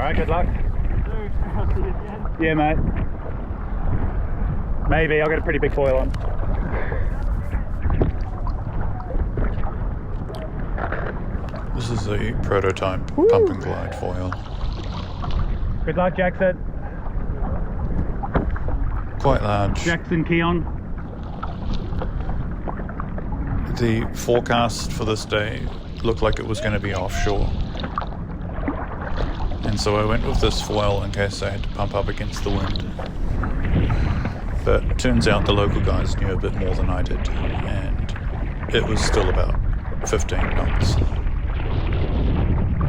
Alright, good luck. Dude, I'll see you again. Yeah, mate. Maybe, I'll get a pretty big foil on. This is a prototype pump and glide foil. Good luck, Jackson. Quite large. Jackson Keon. The forecast for this day looked like it was going to be offshore. And so I went with this foil in case I had to pump up against the wind. But it turns out the local guys knew a bit more than I did, and it was still about 15 knots.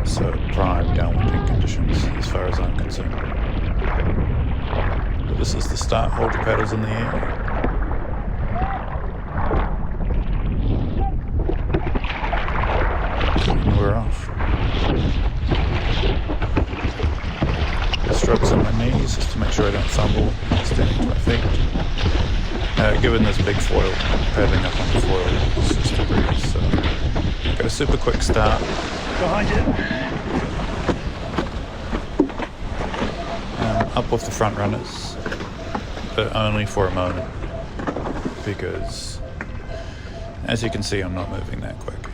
So prime downwinding conditions as far as I'm concerned. But this is the start, hold your paddles in the air. And we're off. Strokes on my knees just to make sure I don't fumble standing to my feet. Given this big foil, paddling up on the foil is just a breeze, so got a super quick start. Behind you. Up with the front runners, but only for a moment, because as you can see I'm not moving that quick.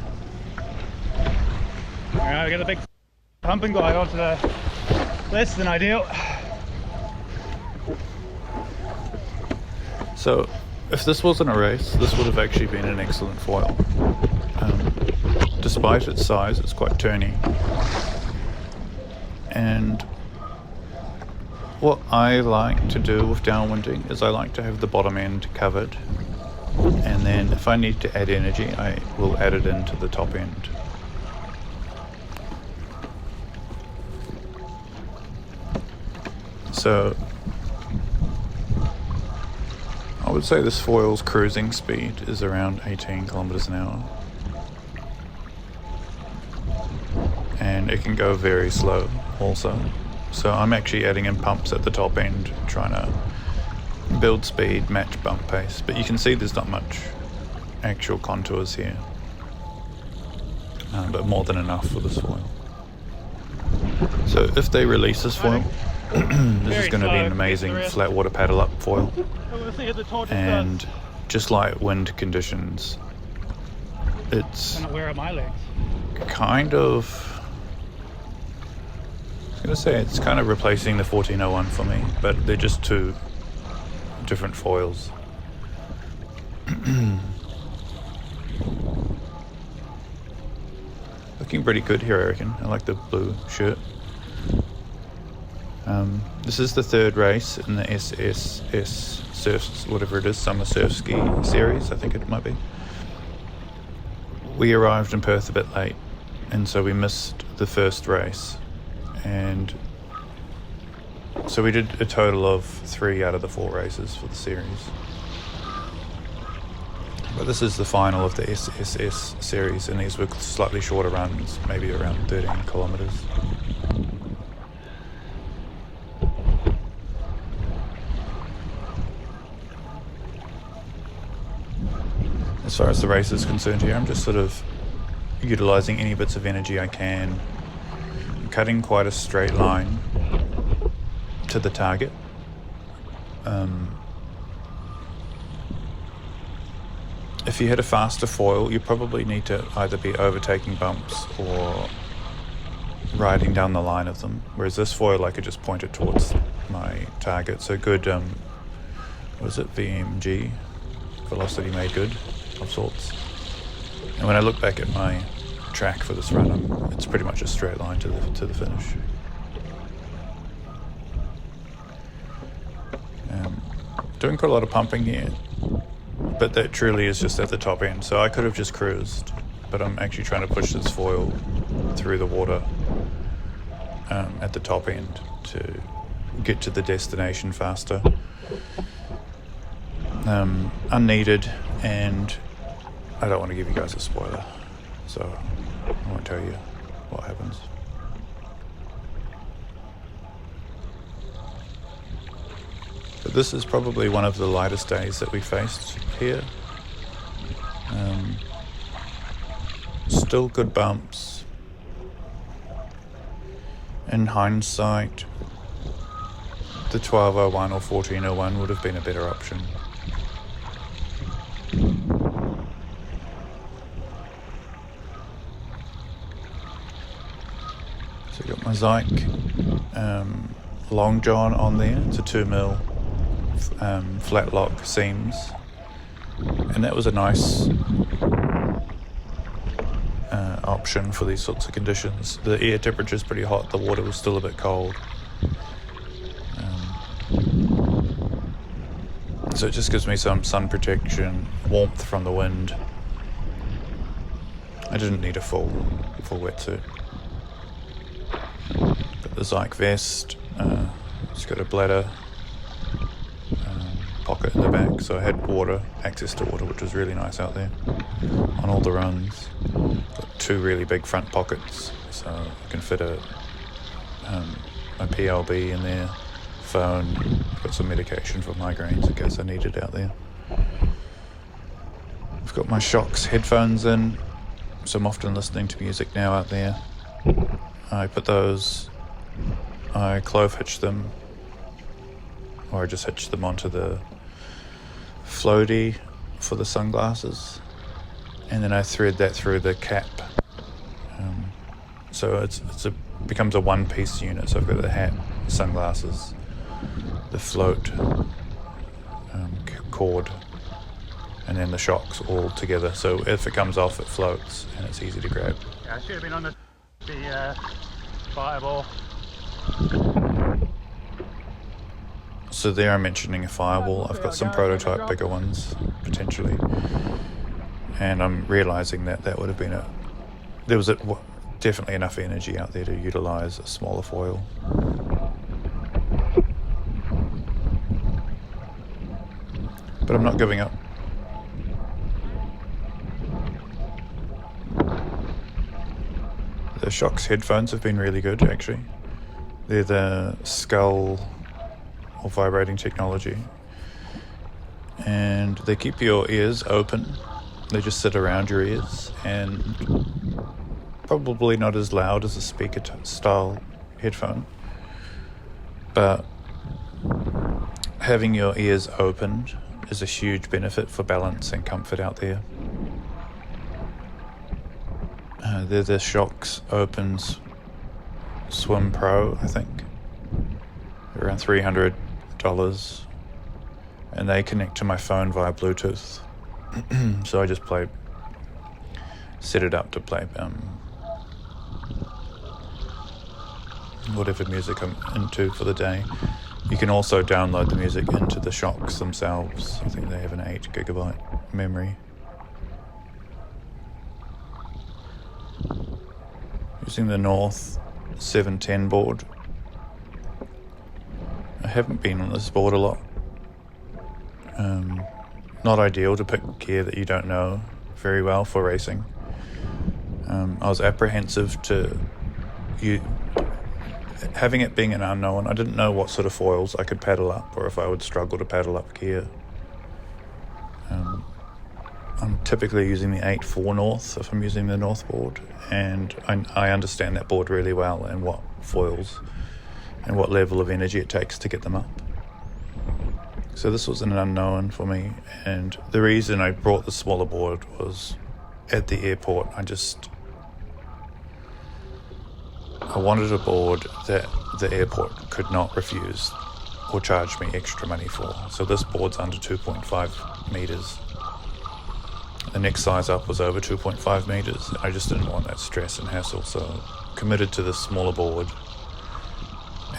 Alright, we got a big pump and glide onto the less than ideal. So if this wasn't a race, this would have actually been an excellent foil. Despite its size, it's quite turny. And what I like to do with downwinding is I like to have the bottom end covered, and then if I need to add energy, I will add it into the top end. So I would say this foil's cruising speed is around 18 kilometers an hour. And it can go very slow also. So I'm actually adding in pumps at the top end, trying to build speed, match bump pace. But you can see there's not much actual contours here. But more than enough for this foil. So if they release this foil, this is going to be an amazing flat water paddle up foil. And just like wind conditions, it's Where are my legs? kind of, I was going to say it's kind of replacing the 1401 for me, but they're just two different foils. Looking pretty good here, I reckon. I like the blue shirt. This is the third race in the SSS Surfs, whatever it is, Summer Surf Ski Series, I think it might be. We arrived in Perth a bit late, and so we missed the first race. And so we did a total of 3 out of the 4 races for the series. But this is the final of the SSS series, and these were slightly shorter runs, maybe around 13 kilometers. As far as the race is concerned here, I'm just sort of utilizing any bits of energy I can. I'm cutting quite a straight line to the target. If you hit a faster foil, you probably need to either be overtaking bumps or riding down the line of them. Whereas this foil, I could just point it towards my target. So good, what was it, VMG, velocity made good, of sorts. And when I look back at my track for this run, it's pretty much a straight line to the finish. Doing quite a lot of pumping here, but that truly is just at the top end. So I could have just cruised, but I'm actually trying to push this foil through the water at the top end to get to the destination faster. Unneeded, and I don't want to give you guys a spoiler, so I won't tell you what happens. But this is probably one of the lightest days that we faced here. Still good bumps, In hindsight, the 1201 or 1401 would have been a better option. So I got my Zyke Long John on there. It's a 2mm flat lock seams, and that was a nice option for these sorts of conditions. The air temperature is pretty hot, the water was still a bit cold. So it just gives me some sun protection, warmth from the wind. I didn't need a full wetsuit. Got the Zyke vest, it's got a bladder pocket in the back, so I had access to water, which was really nice out there on all the runs. Got 2 really big front pockets, so I can fit my PLB in there, phone, got some medication for migraines in case I need it out there. I've got my Shocks headphones in, so I'm often listening to music now out there. I clove hitch them, or I just hitch them onto the floaty for the sunglasses, and then I thread that through the cap. So it becomes a one-piece unit. So I've got the hat, sunglasses, the float cord, and then the shocks all together. So if it comes off, it floats and it's easy to grab. Yeah, I should have been on the fireball. So there I'm mentioning a firewall. I've got some prototype bigger ones, potentially. And I'm realising that would have been there was definitely enough energy out there to utilise a smaller foil. But I'm not giving up. The Shocks headphones have been really good, actually. They're the skull or vibrating technology, and they keep your ears open. They just sit around your ears, and probably not as loud as a speaker style headphone, but having your ears opened is a huge benefit for balance and comfort out there. They're the Shocks Opens Swim Pro, I think. They're around $300, and they connect to my phone via Bluetooth. So I just set it up to play whatever music I'm into for the day. You can also download the music into the Shocks themselves. I think they have an 8 GB memory. Using the North 710 board. I haven't been on this board a lot. Not ideal to pick gear that you don't know very well for racing. I was apprehensive to having it being an unknown. I didn't know what sort of foils I could paddle up, or if I would struggle to paddle up gear. I'm typically using the 8.4 North if I'm using the North board, and I understand that board really well and what foils and what level of energy it takes to get them up. So this was an unknown for me, and the reason I brought the smaller board was at the airport I wanted a board that the airport could not refuse or charge me extra money for. So this board's under 2.5 meters. The next size up was over 2.5 meters. I just didn't want that stress and hassle, so committed to this smaller board.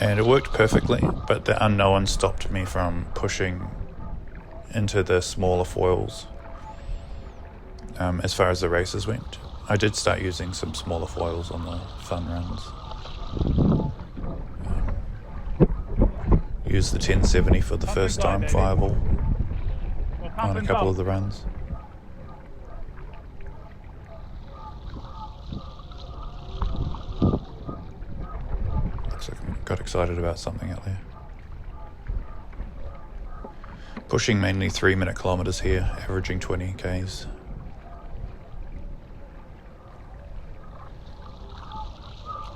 And it worked perfectly, but the unknown stopped me from pushing into the smaller foils as far as the races went. I did start using some smaller foils on the fun runs. Used the 1070 for the first time fireball on a couple of the runs. Looks like I got excited about something out there. Pushing mainly 3-minute kilometers here, averaging 20 k's.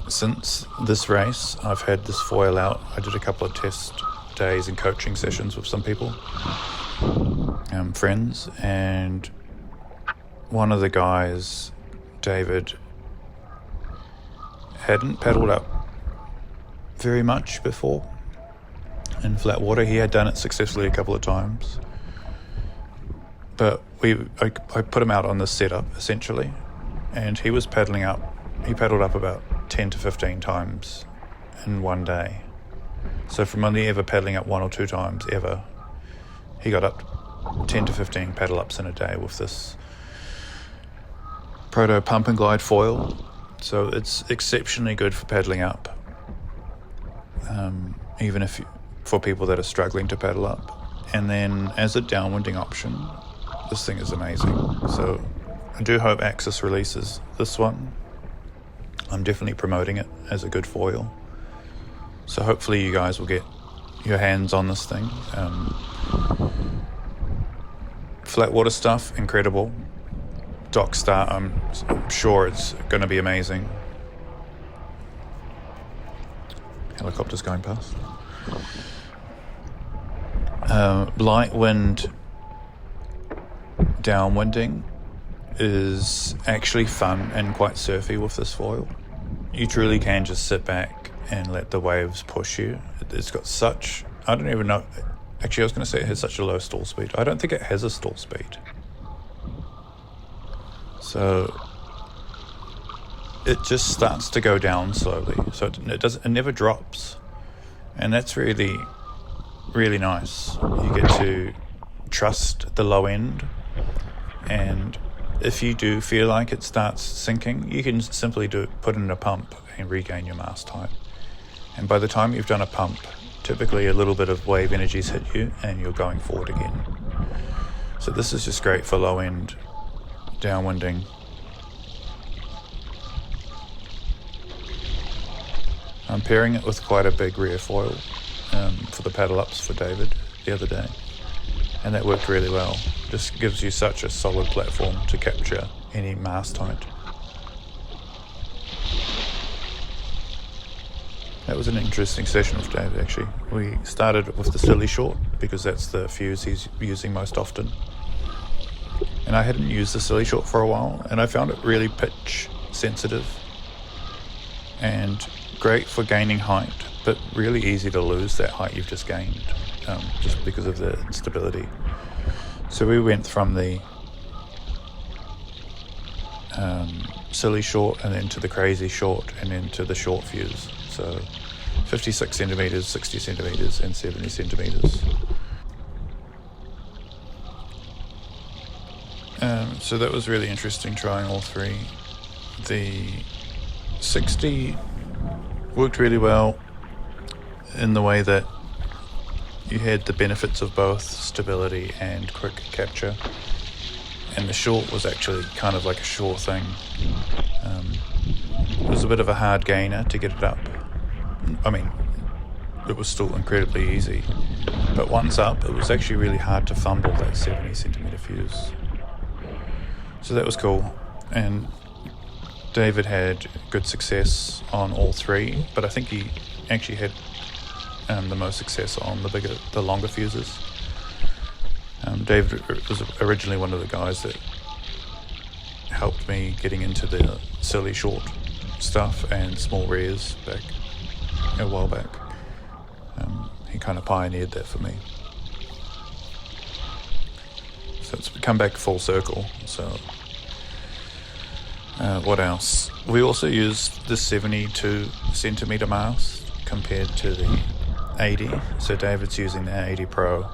since this race, I've had this foil out. I did a couple of test days and coaching sessions with some people, friends, and one of the guys, David, hadn't paddled up very much before in flat water. He had done it successfully a couple of times, but I put him out on this setup essentially, and he was paddling up. He paddled up about 10 to 15 times in one day. So from only ever paddling up 1 or 2 times ever, he got up 10 to 15 paddle ups in a day with this proto pump and glide foil. So it's exceptionally good for paddling up, even if for people that are struggling to paddle up. And then as a downwinding option, this thing is amazing. So I do hope Axis releases this one. I'm definitely promoting it as a good foil. So hopefully you guys will get your hands on this thing. Flat water stuff, incredible. Dock start, I'm sure it's going to be amazing. Helicopters going past. Light wind downwinding is actually fun and quite surfy with this foil. You truly can just sit back and let the waves push you. It's got such, I don't even know, actually I was going to say it has such a low stall speed. I don't think it has a stall speed. So it just starts to go down slowly. So it never drops. And that's really, really nice. You get to trust the low end, and if you do feel like it starts sinking, you can simply put in a pump and regain your mast height. And by the time you've done a pump, typically a little bit of wave energy's hit you and you're going forward again. So this is just great for low end downwinding. I'm pairing it with quite a big rear foil for the paddle ups for David the other day, and that worked really well. Just gives you such a solid platform to capture any mast height. That was an interesting session with David actually. We started with the silly short because that's the fuse he's using most often. And I hadn't used the silly short for a while, and I found it really pitch sensitive and great for gaining height, but really easy to lose that height you've just gained, just because of the instability. So we went from the silly short and then to the crazy short and then to the short fuse. So 56 centimeters, 60 centimeters and 70 centimeters. So that was really interesting trying all three. The 60 worked really well in the way that you had the benefits of both stability and quick capture, and the short was actually kind of like a sure thing. It was a bit of a hard gainer to get it up. I mean, it was still incredibly easy, but once up it was actually really hard to fumble that 70 centimeter fuse. So that was cool, and David had good success on all three, but I think he actually had the most success on the longer fuses. David was originally one of the guys that helped me getting into the silly short stuff and small rears back a while back. He kind of pioneered that for me. So it's come back full circle. So what else? We also used the 72 centimeter mast compared to the 80. So David's using the 80 Pro.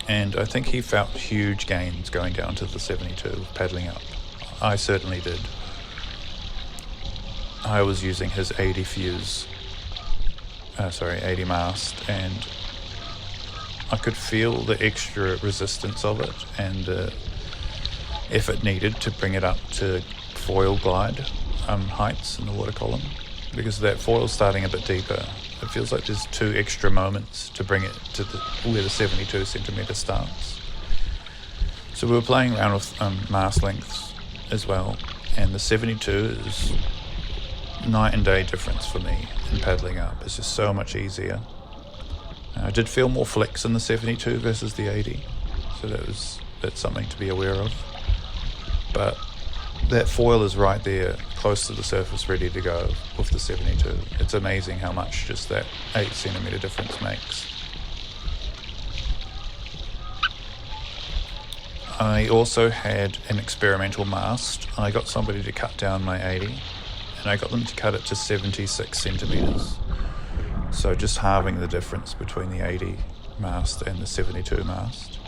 And I think he felt huge gains going down to the 72 paddling up. I certainly did. I was using his 80 fuse, 80 mast, and I could feel the extra resistance of it and the effort needed to bring it up to foil glide heights in the water column, because that foil's starting a bit deeper. It feels like there's 2 extra moments to bring it to where the 72 centimeter starts. So we were playing around with mast lengths as well, and the 72 is night and day difference for me in paddling up. It's just so much easier. I did feel more flex in the 72 versus the 80, so that's something to be aware of. But that foil is right there, close to the surface, ready to go with the 72. It's amazing how much just that 8 centimetre difference makes. I also had an experimental mast. I got somebody to cut down my 80, and I got them to cut it to 76 centimetres. So just halving the difference between the 80 mast and the 72 mast.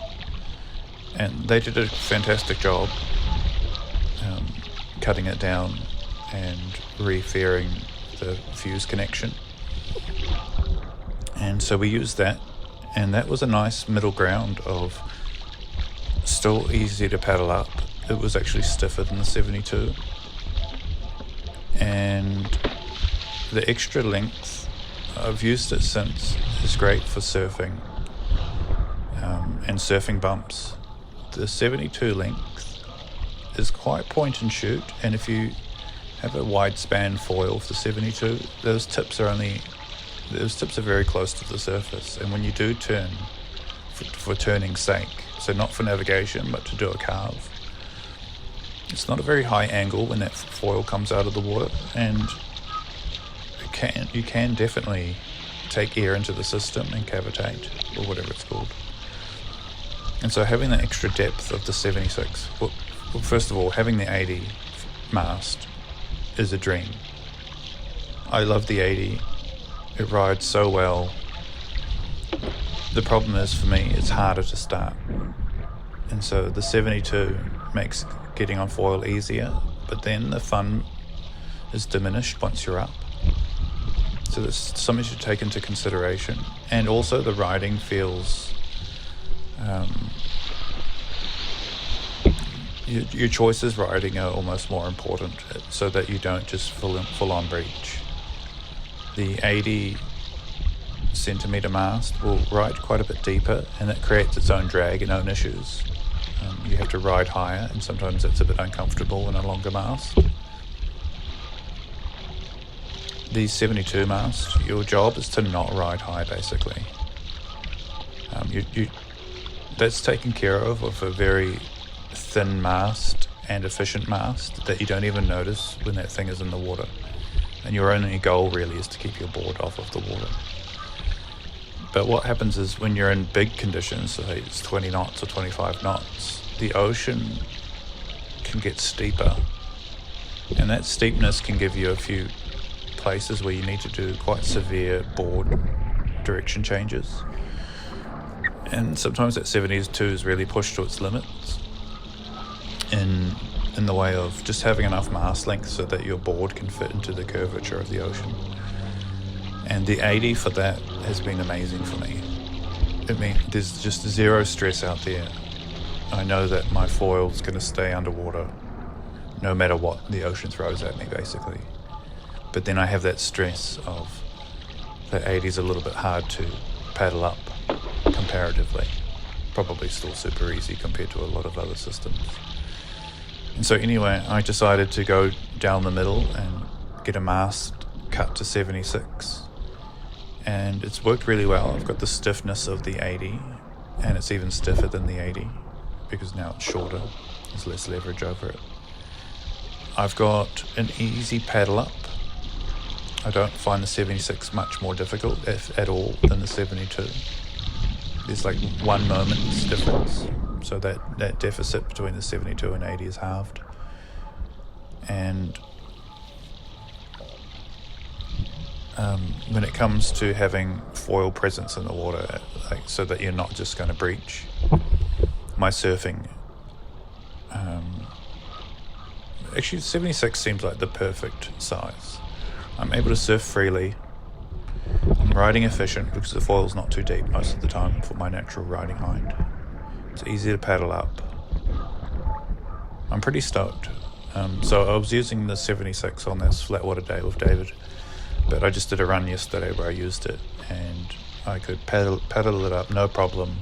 And they did a fantastic job cutting it down and re-fairing the fuse connection. And so we used that, and that was a nice middle ground of still easy to paddle up. It was actually stiffer than the 72. And the extra length, I've used it since, is great for surfing and surfing bumps. The 72 length is quite point and shoot, and if you have a wide span foil for the 72, those tips are very close to the surface, and when you do turn for turning's sake, so not for navigation but to do a carve, it's not a very high angle when that foil comes out of the water, and you can definitely take air into the system and cavitate, or whatever it's called. And so having that extra depth of the 76, well, first of all, having the 80 mast is a dream. I love the 80. It rides so well. The problem is, for me, it's harder to start. And so the 72 makes getting on foil easier, but then the fun is diminished once you're up. So there's something to take into consideration. And also the riding feels... your choices riding are almost more important, so that you don't just full on breach. The 80 centimetre mast will ride quite a bit deeper, and it creates its own drag and own issues. You have to ride higher, and sometimes it's a bit uncomfortable in a longer mast. The 72 mast, your job is to not ride high, basically. That's taken care of with a very thin mast and efficient mast that you don't even notice when that thing is in the water. And your only goal really is to keep your board off of the water. But what happens is, when you're in big conditions, so it's 20 knots or 25 knots, the ocean can get steeper. And that steepness can give you a few places where you need to do quite severe board direction changes. And sometimes that 72 is really pushed to its limits in the way of just having enough mast length so that your board can fit into the curvature of the ocean. And the 80 for that has been amazing for me. I mean, there's just zero stress out there. I know that my foil's going to stay underwater no matter what the ocean throws at me, basically. But then I have that stress of the 80's a little bit hard to paddle up comparatively. Probably still super easy compared to a lot of other systems. And so anyway, I decided to go down the middle and get a mast cut to 76. And it's worked really well. I've got the stiffness of the 80, and it's even stiffer than the 80 because now it's shorter. There's less leverage over it. I've got an easy paddle up. I don't find the 76 much more difficult, if at all, than the 72. There's like 1 moment's difference. So that deficit between the 72 and 80 is halved. And when it comes to having foil presence in the water, like, so that you're not just going to breach, my surfing, actually 76 seems like the perfect size. I'm able to surf freely. I'm riding efficient because the foil's not too deep most of the time for my natural riding height. It's easy to paddle up. I'm pretty stoked. So I was using the 76 on this flat water day with David, but I just did a run yesterday where I used it, and I could paddle it up no problem,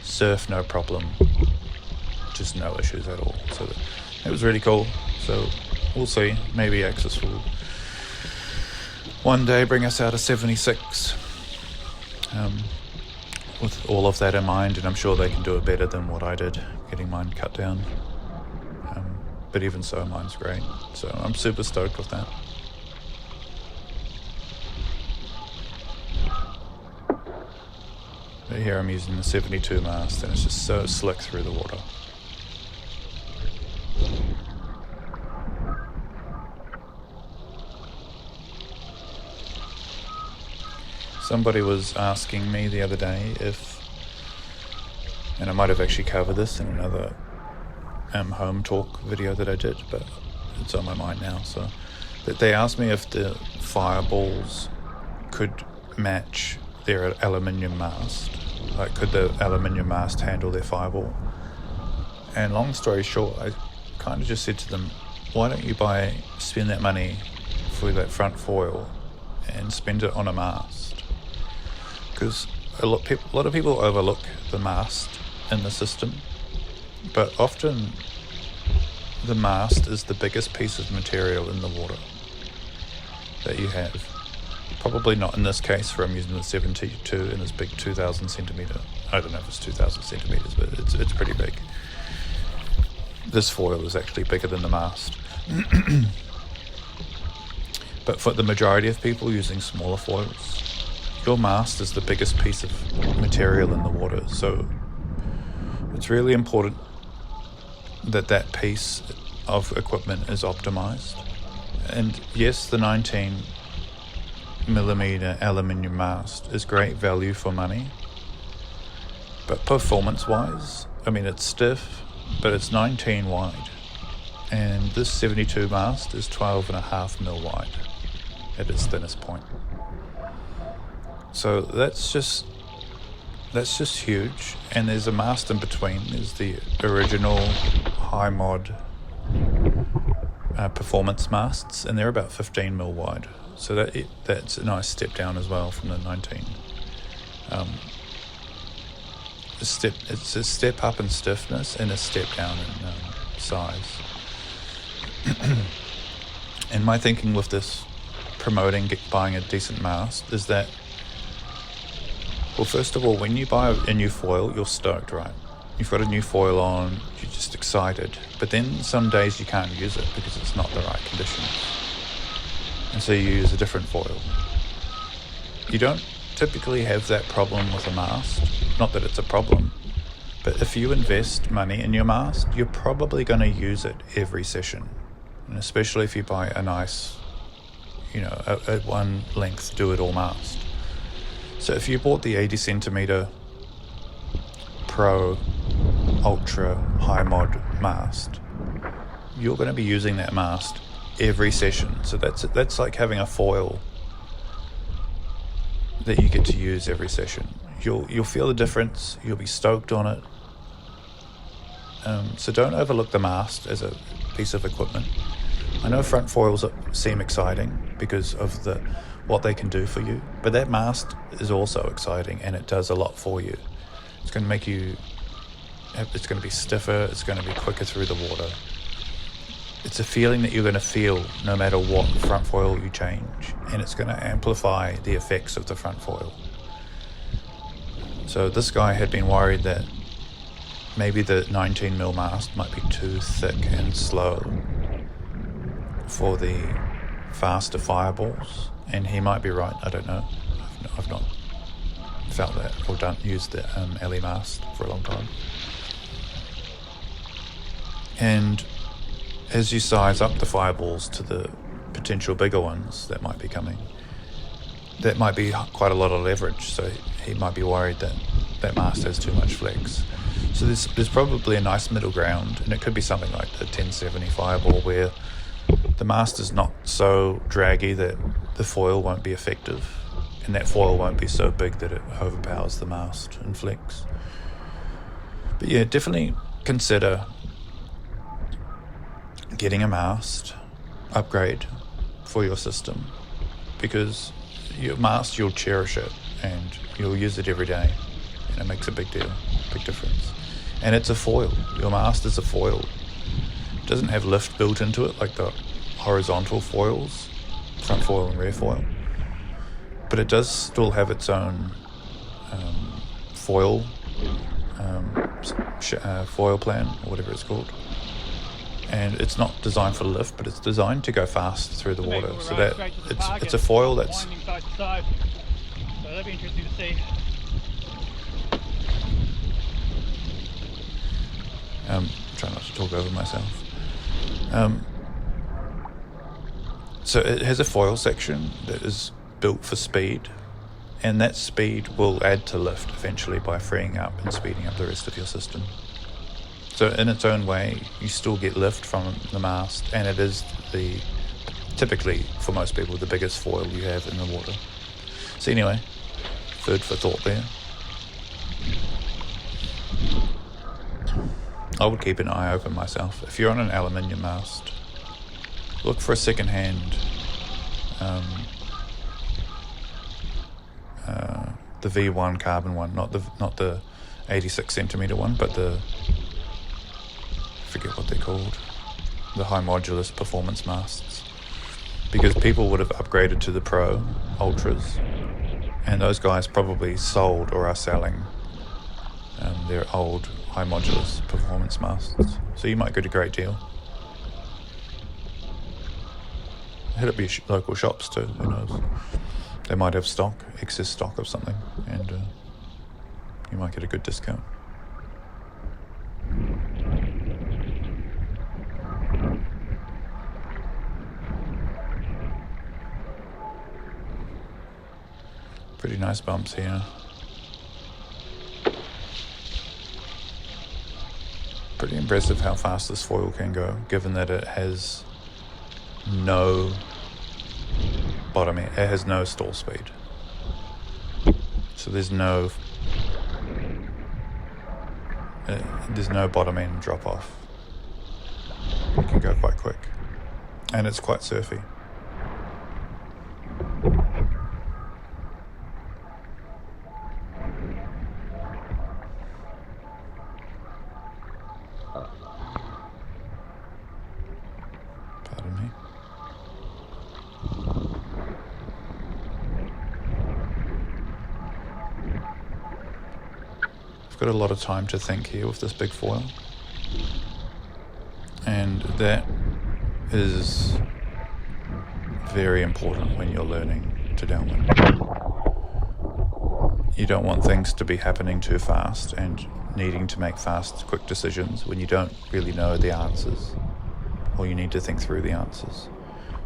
surf no problem, just no issues at all. So it was really cool. So we'll see. Maybe Axis will one day bring us out a 76 with all of that in mind, and I'm sure they can do it better than what I did getting mine cut down, but even so, mine's great, so I'm super stoked with that. But here I'm using the 72 mast, and it's just so slick through the water. Somebody was asking me the other day if, and I might have actually covered this in another home talk video that I did, but it's on my mind now, so that they asked me if the fireballs could match their aluminium mast. Like, could the aluminium mast handle their fireball? And long story short, I kind of just said to them, why don't you spend that money for that front foil and spend it on a mast? Because a lot of people overlook the mast in the system, but often the mast is the biggest piece of material in the water that you have. Probably not in this case, where I'm using the 72 in this big 2,000 centimetre. I don't know if it's 2,000 centimetres, but it's pretty big. This foil is actually bigger than the mast. But for the majority of people using smaller foils, your mast is the biggest piece of material in the water. So it's really important that that piece of equipment is optimized. And yes, the 19mm aluminium mast is great value for money, but performance wise, I mean, it's stiff, but it's 19 wide, and this 72 mast is 12.5mm wide at its thinnest point. So that's just huge. And there's a mast in between. There's the original high mod performance masts, and they're about 15mm wide. So that's a nice step down as well from the 19. It's a step up in stiffness and a step down in size. And my thinking with this promoting buying a decent mast is that, well, first of all, when you buy a new foil, you're stoked, right? You've got a new foil on, you're just excited. But then some days you can't use it because it's not the right conditions. And so you use a different foil. You don't typically have that problem with a mast. Not that it's a problem, but if you invest money in your mast, you're probably going to use it every session. And especially if you buy a nice, a one length do-it-all mast. So if you bought the 80 centimetre Pro Ultra High Mod mast, you're going to be using that mast every session. So that's like having a foil that you get to use every session. You'll feel the difference. You'll be stoked on it. So don't overlook the mast as a piece of equipment. I know front foils seem exciting because of what they can do for you, but that mast is also exciting, and it does a lot for you. It's going to make you, it's going to be stiffer, it's going to be quicker through the water. It's a feeling that you're going to feel no matter what front foil you change, and it's going to amplify the effects of the front foil. So this guy had been worried that maybe the 19mm mast might be too thick and slow for the faster fireballs, and he might be right. I don't know. I've not felt that or used the LE mast for a long time. And as you size up the fireballs to the potential bigger ones that might be coming, that might be quite a lot of leverage. So he might be worried that that mast has too much flex. So there's probably a nice middle ground, and it could be something like the 1070 fireball, where the mast is not so draggy that the foil won't be effective, and that foil won't be so big that it overpowers the mast and flex. But yeah, definitely consider getting a mast upgrade for your system, because your mast, you'll cherish it and you'll use it every day, and it makes a big difference. And it's a foil. Your mast is a foil. It doesn't have lift built into it like the horizontal foils, front foil and rear foil. but it does still have its own foil foil plan, or whatever it's called. And it's not designed for lift, but it's designed to go fast through the water. So that it's a foil that's winding side to side. So that'd be interesting to see. Try not to talk over myself. So it has a foil section that is built for speed, and that speed will add to lift eventually by freeing up and speeding up the rest of your system. So in its own way, you still get lift from the mast, and it is typically, for most people, the biggest foil you have in the water. So anyway, food for thought there. I would keep an eye open myself. If you're on an aluminium mast, look for a second-hand, the V1 carbon one, not the 86 centimeter one, but I forget what they're called, the high modulus performance masts, because people would have upgraded to the Pro Ultras, and those guys probably sold or are selling their old high modulus performance masts, so you might get a great deal. Hit up your local shops too, who knows, they might have excess stock of something, and you might get a good discount. Pretty nice bumps here. Pretty impressive how fast this foil can go, given that it has no bottoming. It has no stall speed. So there's no bottom end drop off. It can go quite quick, and it's quite surfy. Pardon me. I've got a lot of time to think here with this big foil, and that is very important when you're learning to downwind. You don't want things to be happening too fast and needing to make fast, quick decisions when you don't really know the answers, or you need to think through the answers.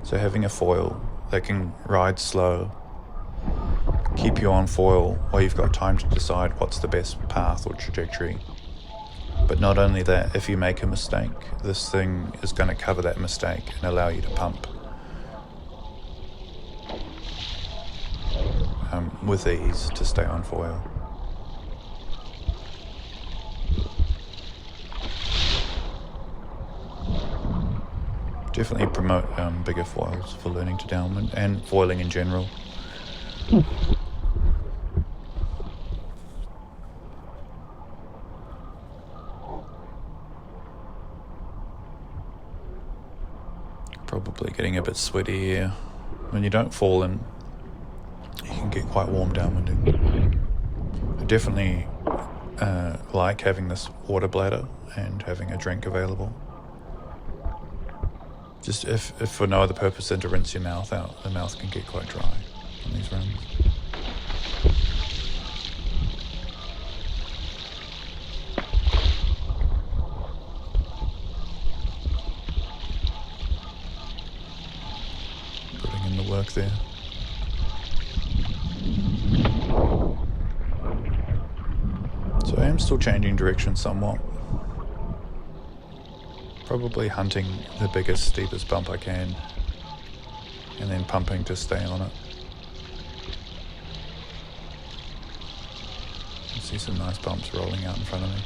So having a foil that can ride slow, keep you on foil while you've got time to decide what's the best path or trajectory. But not only that, if you make a mistake, this thing is going to cover that mistake and allow you to pump with ease to stay on foil. Definitely promote bigger foils for learning to downwind, and foiling in general. Probably getting a bit sweaty here. When you don't fall in, you can get quite warm downwinding. I definitely like having this water bladder and having a drink available. Just if for no other purpose than to rinse your mouth out. The mouth can get quite dry on these runs. Putting in the work there. So I am still changing direction somewhat. Probably hunting the biggest, steepest bump I can, and then pumping to stay on it. I see some nice bumps rolling out in front of me.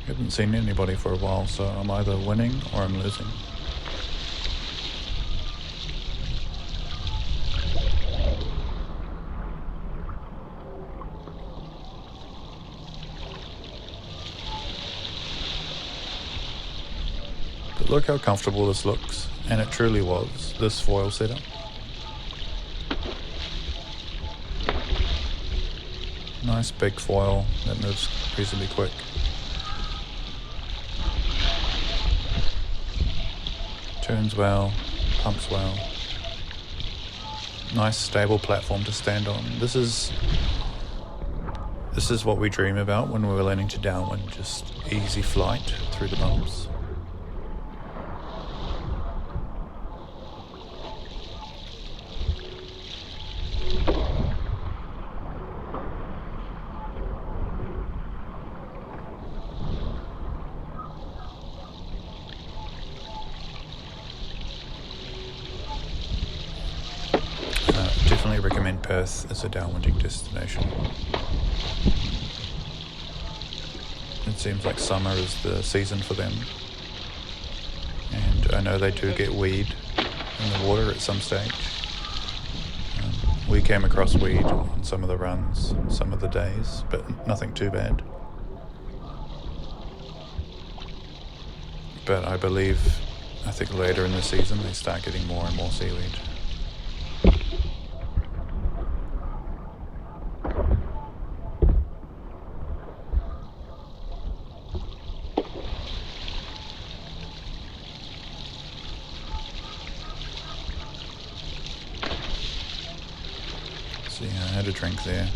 Haven't seen anybody for a while, so I'm either winning or I'm losing. But look how comfortable this looks, and it truly was, this foil setup. Nice big foil that moves reasonably quick. Turns well, pumps well. Nice stable platform to stand on. This is what we dream about when we're learning to downwind, just easy flight through the bumps. Definitely recommend Perth as a downwinding destination. It seems like summer is the season for them, and I know they do get weed in the water at some stage. We came across weed on some of the runs, some of the days, but nothing too bad. But I think later in the season they start getting more and more seaweed. So yeah, I had a drink there.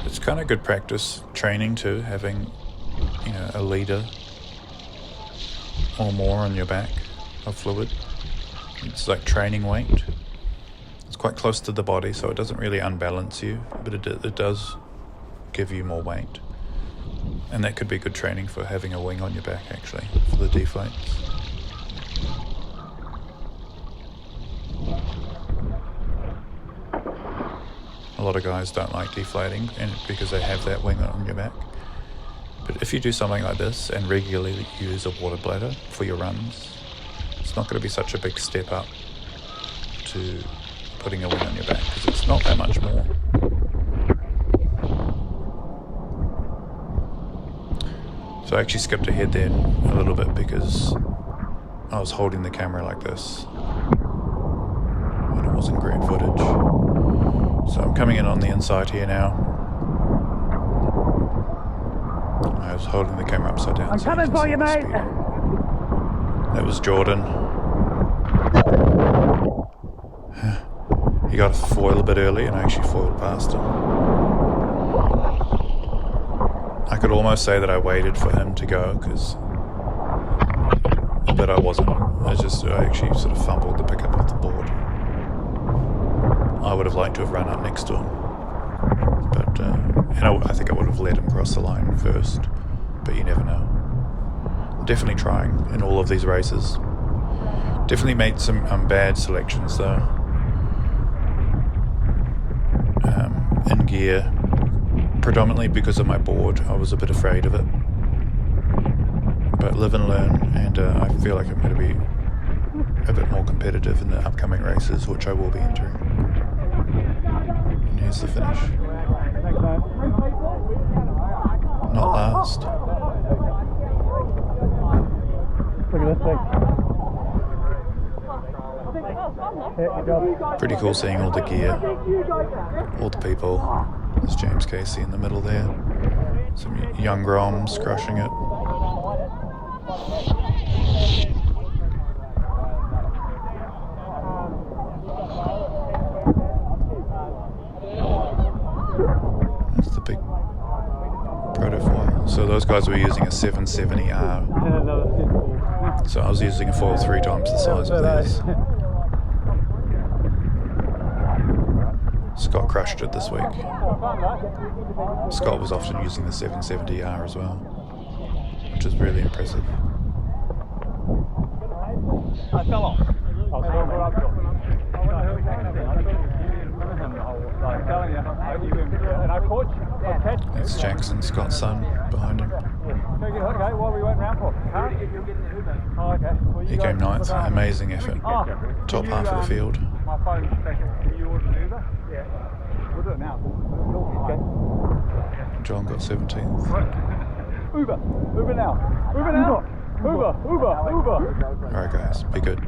It's kind of good practice training too, having, a litre or more on your back of fluid. It's like training weight. It's quite close to the body, so it doesn't really unbalance you, but it does give you more weight. And that could be good training for having a wing on your back, actually, for the deflates. A lot of guys don't like deflating because they have that wing on your back. But if you do something like this and regularly use a water bladder for your runs, it's not going to be such a big step up to putting a wing on your back, because it's not that much more. So I actually skipped ahead then a little bit because I was holding the camera like this and it wasn't great footage. So I'm coming in on the inside here now. I was holding the camera upside down. I'm coming for you, mate! That was Jordan. He got a foil a bit early and I actually foiled past him. I could almost say that I waited for him to go, but I wasn't. I actually sort of fumbled the pickup off the board. I would have liked to have run up next to him, but I think I would have let him cross the line first, but you never know. I'm definitely trying in all of these races. Definitely made some bad selections though. In gear, predominantly because of my board. I was a bit afraid of it, but live and learn, and I feel like I'm going to be a bit more competitive in the upcoming races, which I will be entering. And here's the finish. Not last. Look at this thing. Pretty cool seeing all the gear, all the people. There's James Casey in the middle there. Some young Groms crushing it. That's the big protofoil. So those guys were using a 770R. So I was using a foil 3 times the size of theirs. Scott crushed it this week. Scott was often using the 770R as well, which is really impressive. I fell off. That's Jackson, Scott's son, behind him. He came ninth, amazing effort. Top half of the field. John got 17th. Uber now. Uber. Alright guys, be good.